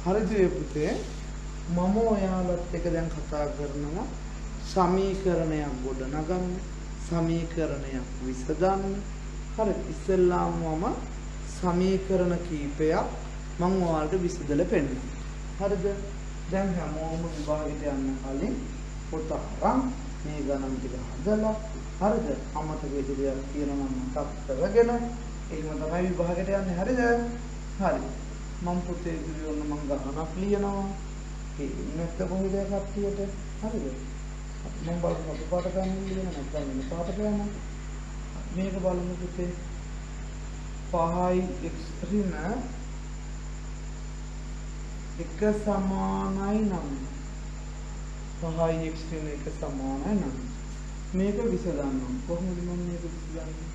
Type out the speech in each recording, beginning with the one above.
හරිද පුතේ? මම ඔයාලත් එක්ක දැන් කතා කරනවා සමීකරණයක් ගොඩනගන්න, සමීකරණයක් විසඳන්න. හරි. ඉස්සෙල්ලාම මම සමීකරණ කීපයක් මම ඔයාලට විසඳලා පෙන්නනවා. හරිද? දැන් හැමෝම විභාගෙට යන්න කලින් පොත අරන් මේ ගණන් ටික හදලා හරිද? අමතක වෙච්ච දේවල් කියනවා මතක් කරගෙන එහෙම තමයි විභාගෙට යන්නේ. හරිද? හරි. මම පුතේ ඉතින් මම ගණනක් ලියනවා. ඒ නැත්නම් කොහොමද කට්ටියට? හරිද? මම බලමු අපේ පාඩ ගන්න ලියන නැත්නම් වෙන පාඩ ගන්න. මේක බලමු පුතේ. 5යි x ඍණ 1 සමානයි 9. 5යි x ඍණ 1 සමානයි 9. මේක විසඳන්න. කොහොමද මම මේක විසඳන්නේ?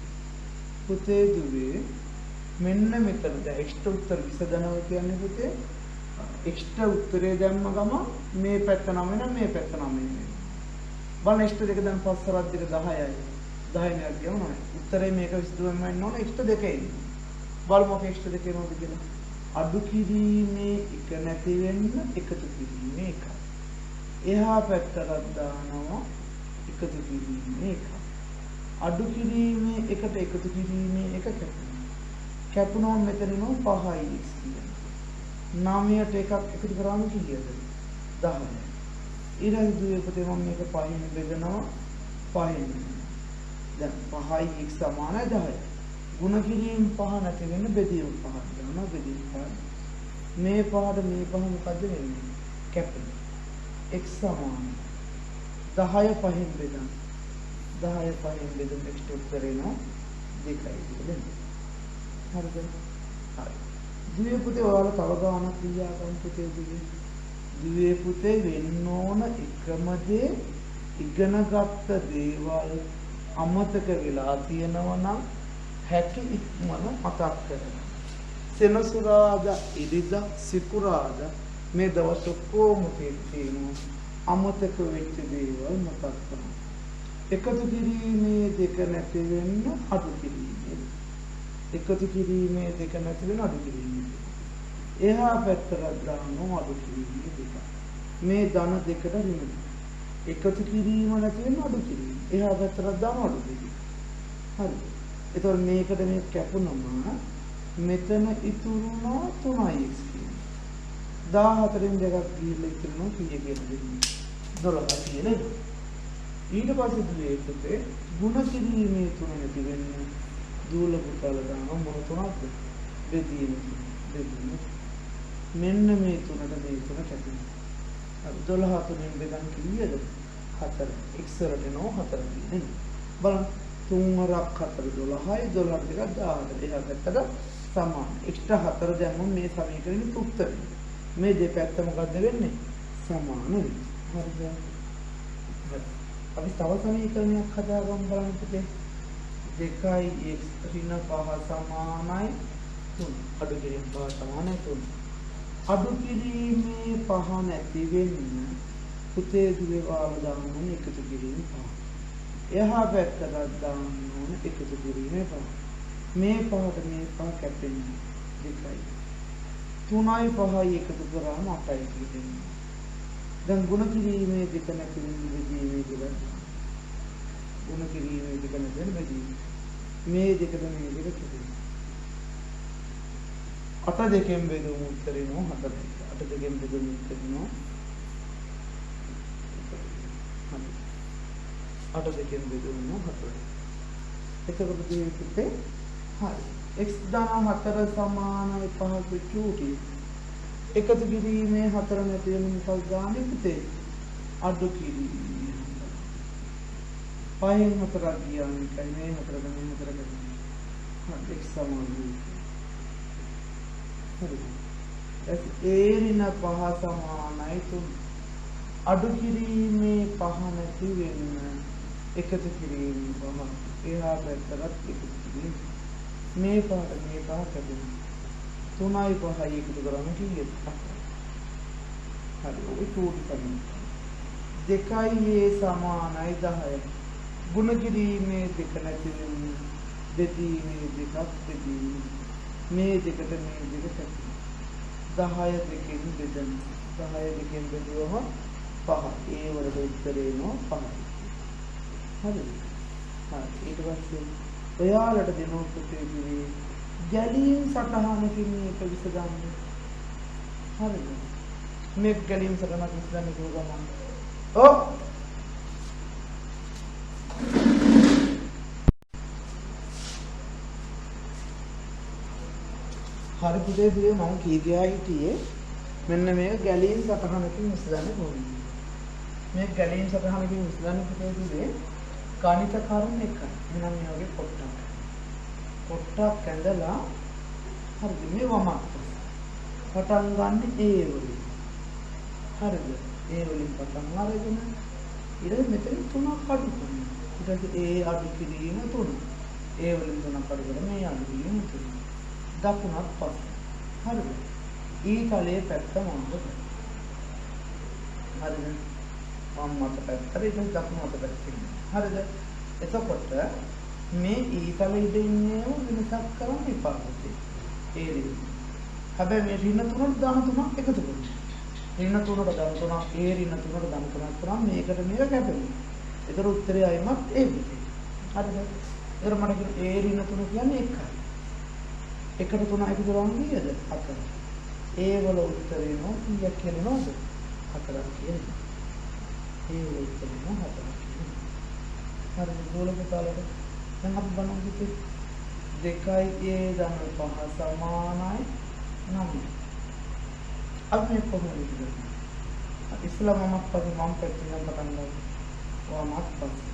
පුතේ දුවේ මෙන්න මෙතන දැන් x උත්තර විසඳනවා කියන්නේ පුතේ x උත්තරේ දැම්ම ගම මේ පැත්ත 9 වෙන මේ පැත්ත 9 වෙනවා. බලන්න x දෙක දැන් පස් හරක් දෙක 10යි. 10 නයක් ගියම 9. උත්තරේ මේක විසඳුවම වෙන්න ඕන x දෙකේ ඉන්නේ. බලමු අපි x දෙකේ මොකද කියලා. අඩු කිරීමේ එක නැති වෙන්න එකතු කිරීමේ එක. එහා පැත්තට දානවා එකතු කිරීමේ එක. අඩු කිරීමේ එකට එකතු කිරීමේ එක කැපුණා. කැපුණොත් මෙතනිනෝ 5යි x කියන්නේ. 9ට එකක් එකතු කරාම කීයද? 10යි. ඊළඟ දුවේ පුතේ මම මේක 5න් බෙදනවා 5න්. දැන් 5යි x සමානයි 10යි. ගුණ කිරීම 5 නැති වෙන බෙදීම 5 ගන්නවා බෙදීම 5. මේ 5ට මේ 5 මොකද වෙන්නේ? කැපෙන. x සමානයි 10 5න් බෙදන්න. 10 5න් බෙදුම් x උත්තරේ නෝ 2යි කියලා. හරිද? හරි. දුවේ පුතේ ඔයාලා තව ගානක් ලියා ගන්න පුතේ දුවේ. දුවේ පුතේ වෙන්න ඕන එකම දේ ඉගෙනගත්ත දේවල් අමතක වෙලා තියෙනවා නම් හැකි ඉක්මන මතක් කරගන්න. සෙනසුරාදා ඉරිදා සිකුරාදා මේ දවස් ඔක්කොම තියෙනවා අමතක වෙච්ච දේවල් මතක් කරගන්න. එකතු කිරීමේ දෙක නැති වෙන්න අඩු කිරීමේ. එකතු කිරීමේ දෙක නැති වෙන අඩු කිරීමේ. එහා පැත්තට දානවා අඩු කිරීමේ දෙක. මේ ධන දෙකට ඍණ. එකතු කිරීම නැති වෙන අඩු කිරීම. එහා පැත්තට දානවා අඩු කිරීම. හරි. එතකොට මේකට මේ කැපුණම මෙතන ඉතුරුනා 3x කියන්නේ. 14න් දෙකක් ගිහිල්ලා ඉතුරුනා කීය කියලා දෙන්නේ. 12 කියන්නේ. ඊට පස්සේ දුවේ පුතේ ගුණ කිරීමේ 3 නැති වෙන්නේ දූල පුතල දානවා මොන තුනක්ද? බෙදීම. මෙන්න මේ 3ට මේ 3 කැපෙනවා. අර 12 තුනෙන් බෙදන් කීයද? 4. x වලට නෝ 4 කියන්නේ. බලන්න 3 වරක් 4 12යි 12 දෙකක් 14. එහා පැත්තට සමාන. එක්ස්ට්‍රා 4 දැම්මම මේ සමීකරණෙ උත්තරේ. මේ දෙපැත්ත මොකද්ද වෙන්නේ? සමාන වෙන්නේ. හරිද? අපි තව සමීකරණයක් හදාගමු බලන්න පුතේ. 2යි x ඍණ 5 සමානයි 3. අඩු කිරීම 5 සමානයි 3. අඩු කිරීමේ 5 නැති වෙන්න පුතේ දුවේ වාල දාන්න ඕනේ එකතු කිරීම 5. එහා පැත්තට දාන්න ඕනේ එකතු කිරීමේ 5. මේ 5ට මේ 5 කැපෙන්නේ 2යි. 3යි 5යි එකතු කරාම 8යි කියන්නේ. දැන් ගුණ කිරීමේ දෙක නැති වෙන බෙදීමේ කියලා. ගුණ කිරීමේ දෙක නැති වෙන බෙදීම. මේ දෙකට මේ දෙක කිව්වේ. 8 දෙකෙන් බෙදුණු උත්තරේ නෝ 4. 8 දෙකෙන් බෙදුණු උත්තරේ නෝ 8 දෙකෙන් බෙදුණු 4. එතකොට මේ පුතේ හරි. x ධන 4 සමානයි 5 චූටි. එකතු කිරීමේ 4 නැති වෙන මොකක්ද ගානේ පුතේ? අඩු කිරීම. 5න් 4ක් ගියා මේකයි මේ 4ක මේ 4ක. හරි x සමානයි. හරි. එස් ඍණ 5 සමානයි 3. අඩු කිරීමේ 5 නැති වෙන්න එකතු කිරීමේ 5. එහා පැත්තට එකතු කිරීම. මේ 5ට මේ 5 කැදෙනවා. 3යි 5යි එකතු කරාම කීයද? 8. හරි. ඔය චූටි තමයි. 2යි a සමානයි 10. ගුණ කිරීමේ දෙක නැති වෙන්නේ බෙදීමේ දෙකක් බෙදීම. මේ දෙකට මේ දෙක කැපෙනවා. 10 දෙකෙන් බෙදන්න. 10 දෙකෙන් බෙදුවම 5. ඒ වලට උත්තරේ එනවා 5. හරිද? හරි. ඊට පස්සේ ඔයාලට දෙනු පුතේ කිවි ගැලීම් සටහනකින් මේක විසඳන්න. හරිද? මේක ගැලීම් සටහනක් විසඳන්න කිව්ව ගමන්. ඔව්. හරි පුතේ දිවේ මම කී ගියා හිටියේ මෙන්න මේක ගැලීම් සටහනකින් විසඳන්න ඕනේ. මේ ගැලීම් සටහනකින් විසඳන්න පුතේ දිවේ ගණිත කරුණ එකයි. එහෙනම් මේ වගේ පොට්ටක් ඇඳලා හරිද මේ වමක් පටන් ගන්න ඒ වලින්. හරිද? ඒ වලින් පටන් අරගෙන ඊට මෙතන 3ක් අඩු කරනවා. ඊට පස්සේ ඒ අඩු කිරීම 3. ඒ වලින් 3ක් අඩු කරලා මේ අඩු කිරීම 3. දකුණත් පස්ස. හරිද? ඊතලයේ පැත්ත මොනවද? හරිද? වම් අත පැත්ත ඊට දකුණු අත පැත්ත. හරිද? එතකොට මේ ඊතලෙ ඉඳින්නේ වෙනසක් කරන්න එපා පුතේ. ඒ රින්. හැබැයි මේ රින් තුනට දාන තුනක් එකතු කරනවා. රින් තුනට දාන තුනක් ඒ රින් තුනට දාන තුනක් කරාම මේකට මේක කැපෙනවා. ඒතර උත්තරය අයිමත් ඒ පුතේ. හරිද? ඒතර මට කියන ඒ රින් තුන කියන්නේ 1යි. 1ට 3 එකතු කරාම කීයද? 4. ඒ වල උත්තරේ නෝ කීයක් කියනවද? 4ක් කියන්නේ. ඒ වල උත්තරේ නෝ 4ක් කියන්නේ. හරිද? ගෝලක තාලෙට දැන් අපි බලමු පුතේ 2a ධන 5 සමානයි 9. අපි මේ කොහොමද කරන්නේ? ඉස්ලාම මම පැත්තෙන් පටන් ගන්නවා. වමත් පස්සේ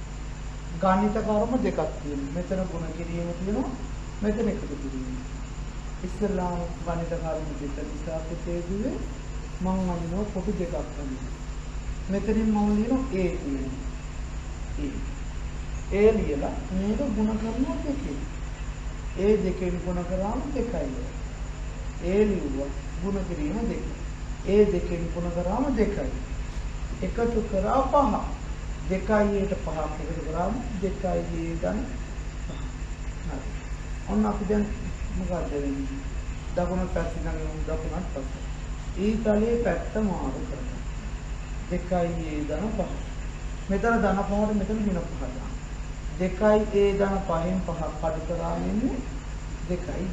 ගණිත කර්ම දෙකක් තියෙනවා. මෙතන ගුණ කිරීම තියෙනවා. මෙතන එකතු කිරීම. ඉස්ලාම ගණිත කර්ම දෙක නිසා පුතේදුවේ මම අඳිනවා කොටු දෙකක් අඳිනවා. මෙතනින් මම ලියනවා a තියෙනවා. ඒ ලියලා මේක ගුණ කරනවා දෙකෙන්. ඒ දෙකෙන් ගුණ කරාම 2යි. ඒ ලියුවා ගුණ කිරීම 2. ඒ දෙකෙන් ගුණ කරාම 2යි. එකතු කරා 5. 2යිට 5ක් එකතු කරාම 2යි ගන්න 5. හරි. ඔන්න අපි දැන් මොකද වෙන්නේ? දකුණු පැත්තෙන් නම් දකුණට පස්සේ. ඊතලයේ පැත්ත මාරු කරගන්න. 2යි ධන 5. මෙතන ධන 5ට මෙතන ඍණ 5 දාන්න. 2යි ධන 5න් 5ක් අඩු කරාම ඉන්නේ 2යි.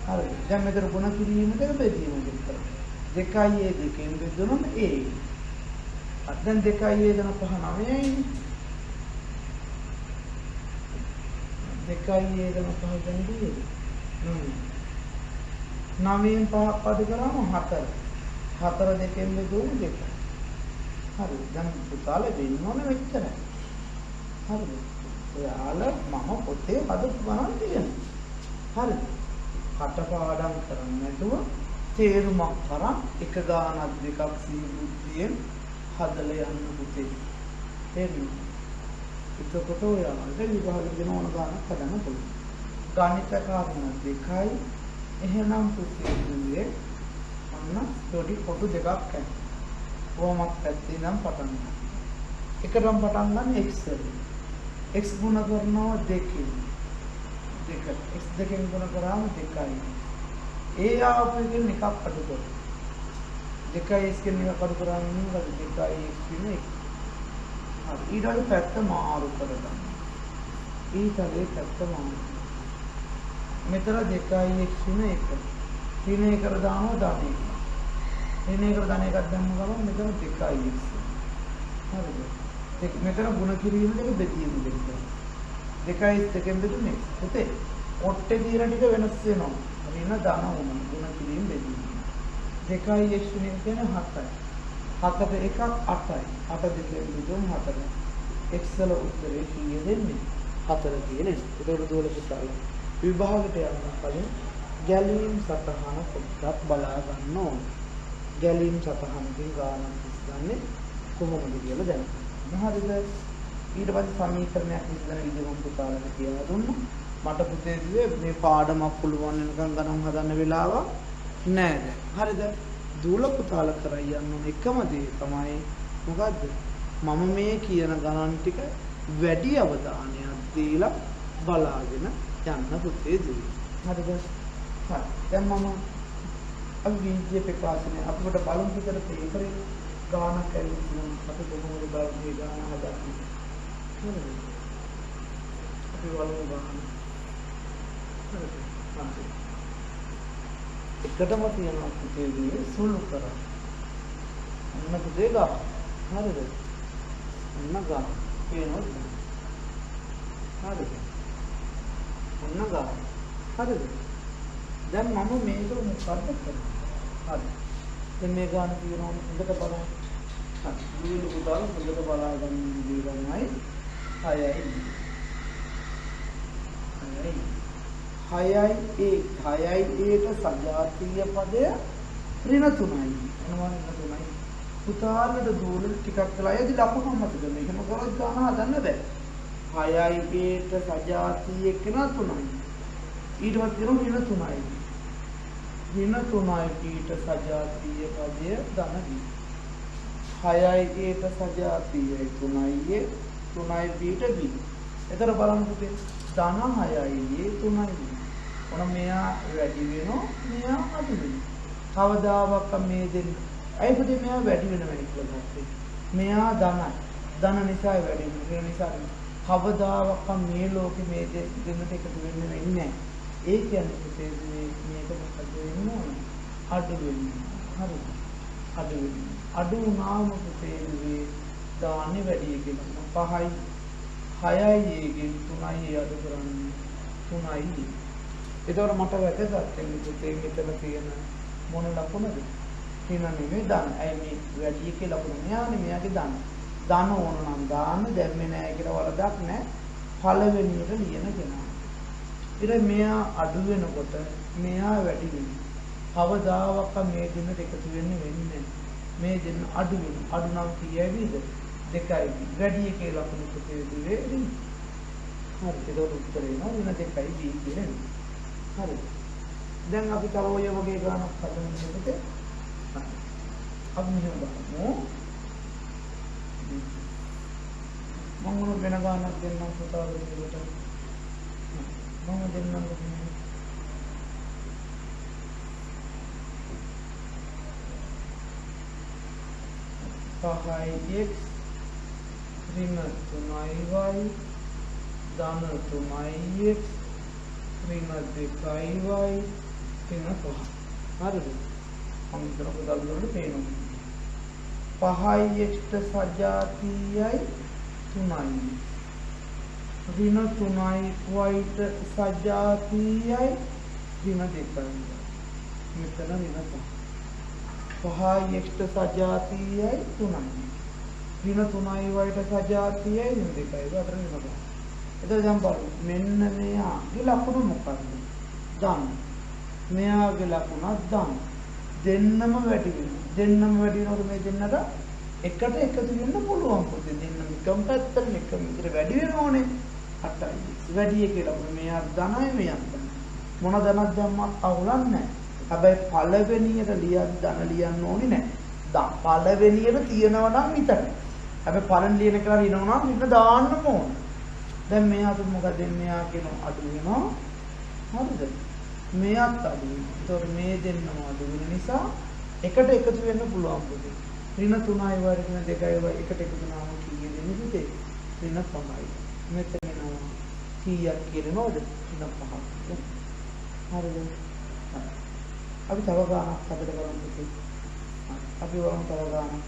හරිද? දැන් මෙතන ගුණ කිරීම දෙක බෙදීම දෙක කරමු. 2යි දෙකෙන් බෙදුනම a. දැන් 2යි ධන 5 9යි. 2යි ධන 5 දැන් කීයද? 9න් 5ක් අඩු කරාම 4. 4 දෙකෙන් බෙදුවම 2. හරි. දැන් පුතාලා දෙන්න ඕනේ මෙච්චරයි. හරිද? ඔයාලා මම පොතේ හදපු ගණන් තියෙනවා. හරිද? කටපාඩම් කරන්නේ නැතුව තේරුමක් කරන් එක ගානක් දෙකක් සී බුද්ධියෙන් හදලා යන්න පුතේ. තේරුණා? එතකොට ඔයාලට විභාගෙ දෙන ඕන ගානක් හදන්න පුළුවන්. ගණිත කාරණා දෙකයි. එහෙනම් පුතේ දුවේ අන්න පොඩි කොටු දෙකක් ඇති. කොහොමද පැත්තේ නම් පටන් ගන්න. එකටම පටන් ගන්න x වලින්. x ගුණ කරනවා 2කින්. 2 x දෙකෙන් ගුණ කරාම 2යි. ඒ ආපෙකින් එකක් අඩු කරනවා. 2යි x කෙන් එකක් අඩු කරාම මොකද 2යි x වෙන 1. හරි. ඊට පස්සේ පැත්ත මාරු කරගන්න. ඊතලේ පැත්ත මාරු. මෙතන 2යි x වෙන 1. ඍණ 1 දානවා ධන 1. ඍණ 1 ධන 1ක් දැම්ම ගමන් මෙතන 2යි x. හරිද? මෙතන ගුණ කිරීම දෙක බෙදීම දෙක. 2යි දෙකෙන් බෙදුනේ. පුතේ ඔට්ටේ දින ටික වෙනස් වෙනවා. ඍණ ධන වුණා. ගුණ කිරීම බෙදීම. 2යි x කියන්නේ 7යි. 7ට 1ක් 8යි. 8 දෙකෙන් බෙදුවම 4යි. x වල උත්තරේ කීයද දෙන්නේ? 4 කියන්නේ. ඒකට දුවල පුතාලා විභාගයට යන්න කලින් ගැලීම් සතහන පොඩ්ඩක් බලා ගන්න ඕනේ. ගැලීම් සතහනකින් ගානක් ඉස්සන්නේ කොහොමද කියලා දැනගන්න. හරිද? ඊට පස්සේ සමීකරණයක් විසඳන විදිහ මම පුතාලට කියලා දුන්නා. මට පුතේ කිව්වේ මේ පාඩමක් පුළුවන් වෙනකන් ගණන් හදන්න වෙලාවක් නෑ දැන්. හරිද? දූල පුතාල කරා යන්න ඕන එකම දේ තමයි මොකද්ද? මම මේ කියන ගණන් ටික වැඩි අවධානයක් දීලා බලාගෙන යන්න පුතේ දුවේ. හරිද? හරි. දැන් මම අපි වීර්ය ප්‍රකාශනය අපිට බලමු විතර තේකරේ ගානක් ඇවිත් තියෙනවා. අපි කොහොමද බලන්නේ ගාන හදන්නේ? හරිද? අපි බලමු ගාන. හරිද? එකටම තියෙනවා පුතේදී සුළු කරා. අන්න පුතේ ගා. හරිද? අන්න ගා. පේනවද? හරිද? අන්න ගා. හරිද? දැන් මම මේක මොකක්ද කරන්නේ? හරි. දැන් මේ ගාන තියෙනවා හොඳට බලන්න. හරි. මේ ලොකු දාලා හොඳට බලා ගන්න දේ ගන්නයි 6යි. 6යි ඒට සජාතීය පදය ඍණ 3යි. අනුමාන 3යි. පුතාලට දූල ටිකක් වෙලා යදි ලකුණු මතක මේක මොකවත් ගාන හදන්න බෑ. 6යි ඒට සජාතීය කෙන 3යි. ඊට පස්සේ තියෙනවා ඍණ 3යි. ඍණ 3යි ඊට සජාතීය පදය ධන B. 6යි ඒට සජාතීයයි 3යි 3යි ඊට B. එතන බලන්න පුතේ ධන 6යි 3යි. ඔන්න මෙයා වැඩි වෙනවා මෙයා අඩු වෙනවා. කවදාවත් මේ දෙන්න. අයි පුතේ මෙයා වැඩි වෙනවා කියලා ගත්තේ. මෙයා ධනයි. ධන නිසා වැඩි වෙනවා. ඒ නිසා කවදාවත් මේ ලෝකෙ මේ දෙන්නට එකතු වෙන්නේ නැහැ. ඒ කියන්නේ පුතේ මේක මොකද වෙන්නේ? අඩු වෙනවා. හරිද? අඩු වෙනවා. අඩු වුණාම පුතේ දාන්නේ වැඩි කියලා. 5යි 6යි ඒකෙන් 3යි අඩු කරන්නේ 3යි. ඒතකොට මට වැදගත් වෙන්නේ පුතේ මෙතන තියෙන මොන ලකුණද? කියන නෙමෙයි දාන. අයි මේ වැඩි එකේ ලකුණ මෙයානේ මෙයාගේ දාන. දාන ඕන නම් දාන්න දැම්මේ නැහැ කියලා වරදක් නැහැ. පළවෙනියට ලියන කෙනා. ඊට මෙයා අඩු වෙනකොට මෙයා වැඩි වෙනවා. කවදාවත් මේ දෙන්නට එකතු වෙන්නේ නැහැ. මේ දෙන්න අඩු වෙනවා. අඩු නම් කීයයිද? 2යි. වැඩි එකේ ලකුණු පුතේ දිවේ. හරි ඒක උත්තරේ නෝ වෙන 2යි B කියන්නේ. හරි. දැන් අපි තව ඔය වගේ ගානක් හදන්නකොට අපි මෙහෙම බලමු. මම වෙන ගානක් දෙන්නම් පුතාලට විදිහට. මම දෙන්නම් පහයි x ඍණ 3y ධන 3y x ඍණ 2y ඍණ 5. හරිද? මම හිතන පුතාලට වලට පේනවා. 5යි x සජාතීයයි 3යි. ඍණ 3y ට සජාතීයයි ඍණ 2යි. මෙතන ඍණ 5. 5යි x සජාතීයයි 3යි. ඍණ 3y ට සජාතීයයි ඍණ 2යි. අතර ඍණ 5. එතකොට දැන් බලන්න මෙන්න මෙයාගේ ලකුණ මොකක්ද? ධන. මෙයාගේ ලකුණක් ධන. දෙන්නම වැඩි වෙනවා. දෙන්නම වැඩි වෙනකොට මේ දෙන්නට එකට එකතු වෙන්න පුළුවන් පොතේ දෙන්නම එකම පැත්තට එකම විතර වැඩි වෙනෝනේ. 8යි. වැඩි එකේ ලකුණ මෙයා ධනයි මෙයා ධන. මොන ධනක් දැම්මත් අවුලක් නැහැ. හැබැයි පළවෙනියට ධන ලියන්න ඕනේ නැහැ. පළවෙනියට තියනවා නම් විතරයි. හැබැයි පළවෙනි ලියන කරලා ඉනවනම් ඉන්න දාන්නම ඕනේ. දැන් මෙයාට මොකද දෙන්නේ? මෙයා කියන අඩු වෙනවා. හරිද? මෙයාත් අඩු වෙනවා. ඒතකොට මේ දෙන්නම අඩු වෙන නිසා එකට එකතු වෙන්න පුළුවන් පුතේ. ඍණ 3යි වර ඍණ 2යි වර එකට එකතු වුණාම කීයද දෙන්නේ පුතේ? ඍණ 5යි. මෙතන එනවා කීයක් කියනවද? ඍණ 5ක්. හරිද? අපි තව ගානක් හදලා බලමු පුතේ. අපි වරන් තව ගානක්.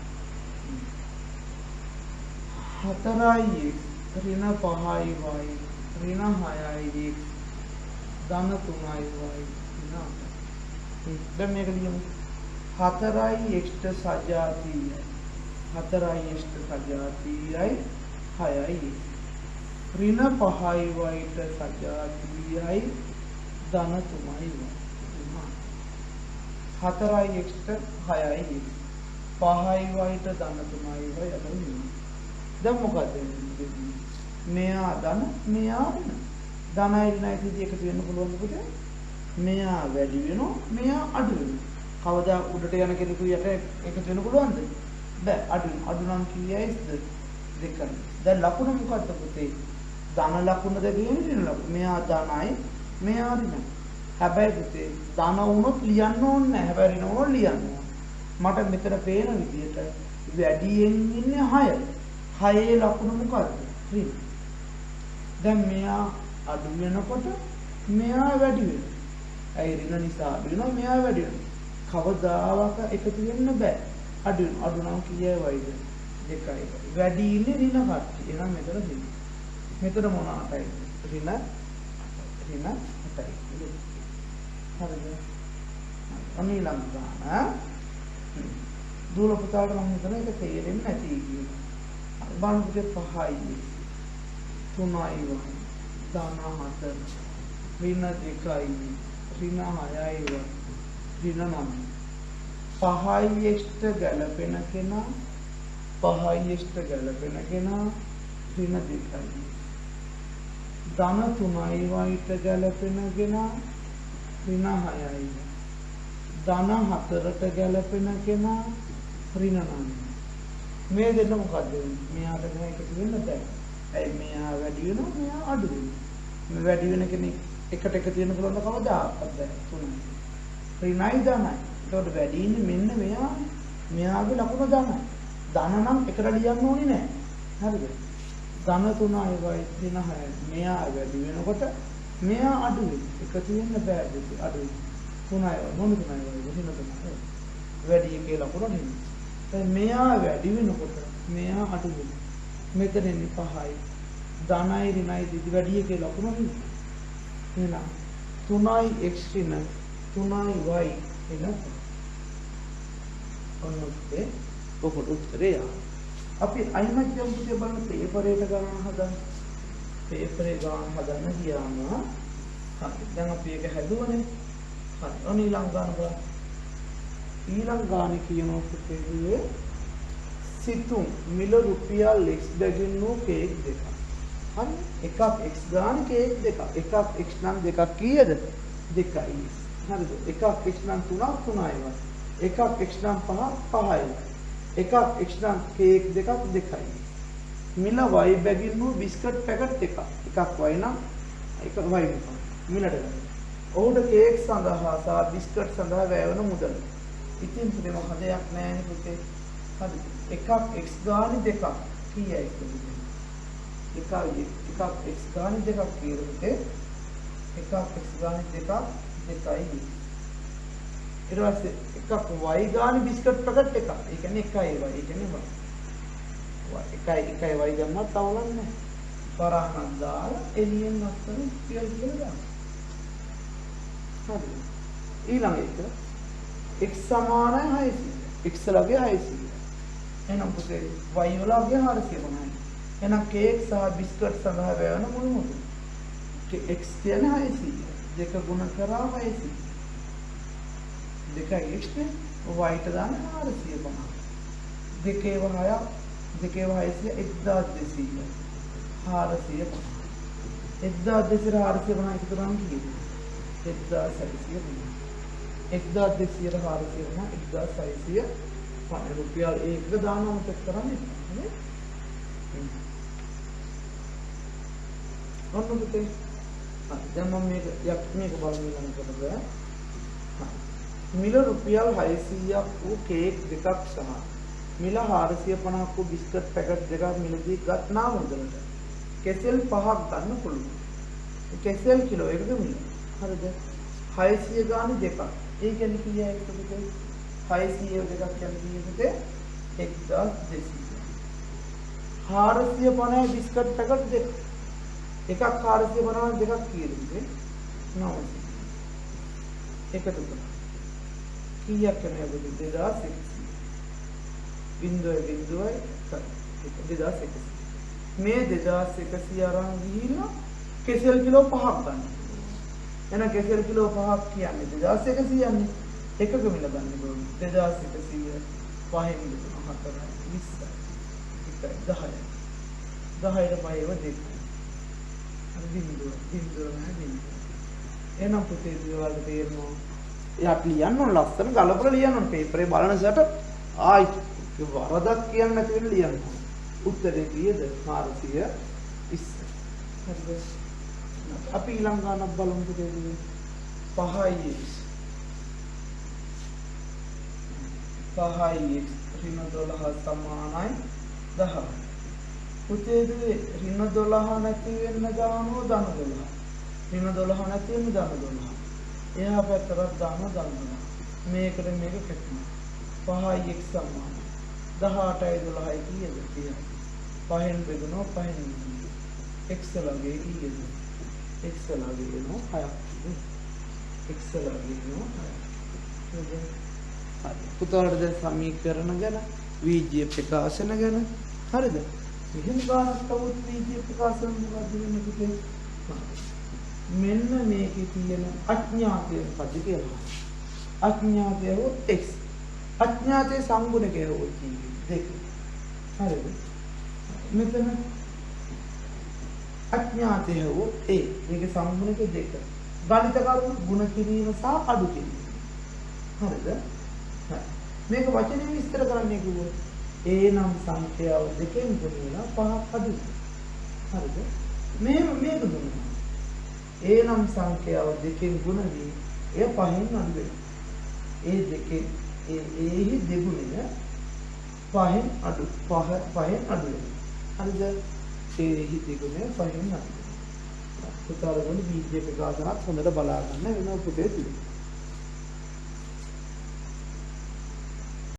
4යි ඍණ 5යි y ඍණ 6යි x ධන 3යි y ඍණ 8යි. දැන් මේක ලියමු. 4යි x ට සජාතීයයි. 4යි x ට සජාතීයයි 6යි. ඍණ 5යි y ට සජාතීයයි ධන 3යි y. 4යි x ට 6යි x. 5යි y ට ධන 3යි y අතර ලියමු. දැන් මොකද වෙන්නේ? මෙයා ධන මෙයා ඍණ. ධනයි ඍණයි එකතු වෙන්න පුළුවන් පුතේ. මෙයා වැඩි වෙනවා මෙයා අඩු වෙනවා. කවදා උඩට යන කෙනෙකු යට එකතු වෙන්න පුළුවන්ද? බෑ. අඩු නම් කීයයිද? 2යි. දැන් ලකුණ මොකද්ද පුතේ? ධන ලකුණද කියන්නේ ඍණ ලකුණ. මෙයා ධනයි මෙයා ඍණයි. හැබැයි පුතේ ධන වුණොත් ලියන්න ඕනේ නැහැ. හැබැයි ඍණ වුණොත් ලියන්න ඕනේ. මට මෙතන පේන විදිහට වැඩියෙන් ඉන්නේ 6. 6 ලකුණ මොකද්ද? ඍණ. දැන් මෙයා අඩු වෙනකොට මෙයා වැඩි වෙනවා. ඇයි ඍණ නිසා අඩු වෙනවා මෙයා වැඩි වෙනවා. කවදාවත් එකතු වෙන්න බෑ. අඩු වෙනවා. අඩු නම් කීයයි වයිද? 2යි. වැඩි ඉන්නේ ඍණ කට්ටිය. එහෙනම් මෙතන ඍණ. මෙතන මොන 8යි? ඍණ 8යි. හරිද? අනිලම් ගන්න. දූල පුතාට මම හිතන එක තේරෙන්නේ නැති කියලා. බලන්න පුතේ 5යි. 3යි වань. ධන 4. ඍණ 2යි. ඍණ 6යි. ඍණ 9. 5යි xt ගැලපෙන කෙනා 5යි xt ගැලපෙන කෙනා ඍණ 2යි. ධන 3යි වයිට ගැලපෙන කෙනා ඍණ 6යි. ධන 4ට ගැලපෙන කෙනා ඍණ 9යි. මේ දෙන්න මොකද්ද වෙන්නේ? මෙයාට මෙයා එකතු වෙන්න බෑ. ඇයි මෙයා වැඩි වෙනවා මෙයා අඩු වෙනවා. මේ වැඩි වෙන කෙනෙක් එකට එකතු වෙන්න පුළුවන් ද කවදාවත් බෑ. 3යි. ඍණයි ධනයි. ඒකට වැඩි ඉන්නේ මෙන්න මෙයා. මෙයාගේ ලකුණ ධනයි. ධන නම් එකට ලියන්න ඕනේ නෑ. හරිද? ධන 3යි වයි ඍණ 6යි. මෙයා වැඩි වෙනකොට මෙයා අඩු වෙනවා. එකතු වෙන්න බෑ දෙක අඩු වෙනවා. 3යි මොන 3යි වයි ඍණ 3යි. වැඩි එකේ ලකුණ නෙමෙයි. දැන් මෙයා වැඩි වෙනකොට මෙයා අඩු වෙනවා. මෙතන ඉන්නේ 5යි. ධනයි ඍණයි දෙක වැඩි එකේ ලකුණ නෙමෙයි. එහෙනම් 3යි x ඍණ 3යි y ඍණ ඔන්නෝකේ ඔකට උත්තරේ අපි අයිමත් ජම්පුතේ බලන පේපරේට ගන්න හදන්න. පේපරේ ගන්න හදන්න ගියාම හරි. දැන් අපි ඒක හැදුවනේ. හරි. ඔන්න ඊළඟ ගන්න බලන්න. ඊළඟ ගානේ කියනවා පුතේ සිතුම් මිල රුපියල් x බැගින් වූ කේක් දෙකක්. හරි. එකක් x ගාන කේක් දෙකක්. එකක් x නම් දෙකක් කීයද? 2යි. හරිද? එකක් x නම් 3යි. එකක් x නම් 5යි. එකක් x නම් කේක් දෙකක් 2යි. මිල y බැගින් වූ බිස්කට් පැකට් එකක්. එකක් y නම් එක y නම් මිලට ගන්න. ඔහුට කේක් සඳහා සහ බිස්කට් සඳහා වැය වන මුදල. ඉතින් පුතේ මොකද දෙයක් නැහැ පුතේ. හරි. එකක් x ගානේ දෙකක් කීයයි පුතේ? එකක් x ගානේ දෙකක් කියලා පුතේ. එකක් x ගානේ දෙකක් 2යි. ඊට පස්සේ එකක් y ගානේ බිස්කට් පැකට් එකක්. ඒ කියන්නේ 1යි y. ඒ කියන්නේ එකයි y ගන්නත් තවලන්නේ. පරාහනක් දාලා එළියෙන් නැත්තර කියලා ගන්න. හරි. ඊළඟ එක x සමානයි 600. x ලගේ 600. එහෙනම් පුතේ y වලගේ 450යි. එහෙනම් කේක් සහ බිස්කට් සඳහා වැයවන මුළු මුදල. x කියන්නේ 600. දෙක ගුණ කරා 600. 2යි x නේ y ට දාන්න 450. දෙකේ 6 දෙකේ 600 1200. 450. 1200 450 එකතු කරාම කීයද? 1650. 1200 450 1600 රුපියල් ඒක දානවා චෙක් කරන්නේ නේ. ඔන්න පුතේ. දැන් මම මේක බලමු ඊළඟට. මිල රුපියල් 600ක් වූ කේක් දෙකක් සහ මිල 450ක් වූ බිස්කට් පැකට් දෙකක් මිලදී ගත්නා මුදලට කෙසෙල් 5ක් ගන්න පුළුවන්. කෙසෙල් කිලෝ එකක මිල. හරිද? 600 ගානේ දෙකක්. ඒ කියන්නේ කීයද පුතේ? 600 දෙකක් කියන්නේ පුතේ 1200. 450 බිස්කට් පැකට් දෙක. එකක් 450 දෙකක් කීයද පුතේ? 900. එකතු කරා. කීයක් වෙනවද 2100. බිඳුවයි 2100. මේ 2100 අරන් ගිහිල්ලා කෙසෙල් කිලෝ 5ක් ගන්න. එහෙනම් කෙසෙල් කිලෝ 5ක් කියන්නේ 2100 යන්නේ. එකක මිල ගන්න ඕනේ. 2100 5න් දෙනවා 4යි 20යි. 10යි. 10ට 5ව දෙක. අර බිඳුව නැහැ. එහෙනම් පුතේ දේවල් තේරෙනවා. එයාට ලියන්න ඕන ලස්සන ගලපලා ලියන්න ඕන පේපරේ බලනසට ආයි වරදක් කියන්නේ නැති වෙන ලියන්න ඕන. උත්තරේ කීයද? 420. හරිද? අපි ඊළඟ ගානක් බලමු පුතේ. 5x 5x ඍණ 12 සමානයි 10. පුතේ දුවේ ඍණ 12 නැති වෙන්න දානවා ධන 12. ඍණ 12 නැති වෙන්න ධන 12. එහා පැත්තට දානවා ධන 12. මේකට මේක කැපෙනවා 5x සමානයි 18යි 12යි කීයද 30. 5න් බෙදනවා 5න් x ලගේ කීයද x ලගේ වෙනවා 6ක්. x ලගේ වෙනවා 6ක්. හරි. පුතාට දැන් සමීකරණ ගැන වීජ්‍ය ප්‍රකාශන ගැන හරිද? මෙහෙම ගානක් තවුත් වීජ්‍ය ප්‍රකාශන මොකක්ද වෙන්නේ පුතේ? මෙන්න මේකේ තියෙන අඥාතය මොකද්ද කියලා. අඥාතය හෝ x. අඥාතයේ සංගුණකය හෝ දෙක. හරිද? මෙතන අඥාතය හෝ a. මේකේ සංගුණක දෙක. ගණිත කරුණු ගුණ කිරීම සහ අඩු කිරීම. හරිද? මේක වචනේ විස්තර කරන්නේ කිව්වොත් a නම් සංඛ්‍යාව දෙකෙන් ගුණ වෙලා පහක් අඩු. හරිද? මේක දුන්නා. a නම් සංඛ්‍යාව දෙකෙන් ගුණ වී එය පහෙන් අඩු වෙනවා. ඒ දෙකේ එහි දෙගුණය පහෙන් අඩු පහෙන් අඩු වෙනවා. හරිද? එහි දෙගුණය පහෙන් අඩු වෙනවා. පුතාලගොල්ලෝ වීඩියෝ එක ගානක් හොඳට බලා ගන්න වෙනවා පුතේ.